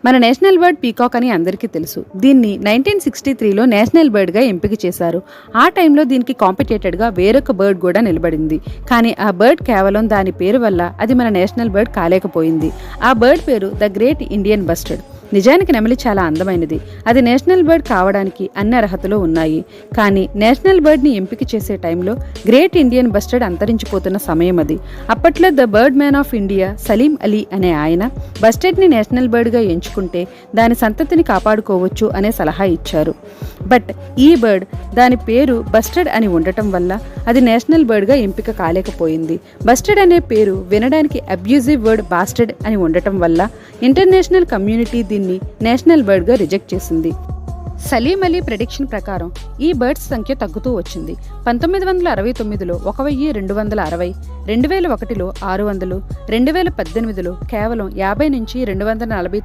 మన national bird peacock అని అందరికీ తెలుసు. దీన్ని 1963లో నేషనల్ బర్డ్గా ఎంపిక చేశారు. ఆ టైంలో దీనికి కాంపిటేటెడ్గా వేరొక బర్డ్ కూడా నిలబడింది. కానీ ఆ బర్డ్ కేవలం దాని పేరు వల్ల అది మన నేషనల్ బర్డ్ కాలేకపోయింది. ఆ బర్డ్ పేరు ద గ్రేట్ ఇండియన్ బస్టర్డ్. నిజానికి నెమలి చాలా అందమైనది. అది నేషనల్ బర్డ్ కావడానికి అన్ని అర్హతలు ఉన్నాయి. కానీ నేషనల్ బర్డ్ని ఎంపిక చేసే టైంలో గ్రేట్ ఇండియన్ బస్టర్డ్ అంతరించిపోతున్న సమయం అది. అప్పట్లో the bird man of India Salim Ali అనే ఆయన బస్టర్డ్ని నేషనల్ బర్డ్గా ఎంచుకుంటే దాని సంతతిని కాపాడుకోవచ్చు అనే సలహా ఇచ్చారు. బట్ ఈ బర్డ్ దాని పేరు బస్టర్డ్ అని ఉండటం వల్ల అది నేషనల్ బర్డ్గా ఎంపిక కాలేకపోయింది. బస్టర్డ్ అనే పేరు వినడానికి అబ్యూజివ్ వర్డ్ బాస్టర్డ్ అని ఉండటం వల్ల ఇంటర్నేషనల్ కమ్యూనిటీ దీన్ని నేషనల్ బర్డ్గా రిజెక్ట్ చేసింది. సలీం అలీ ప్రెడిక్షన్ ప్రకారం ఈ బర్డ్స్ సంఖ్య తగ్గుతూ వచ్చింది. 1969లో 1260, 2001లో 600, 2018లో కేవలం 50 నుంచి 249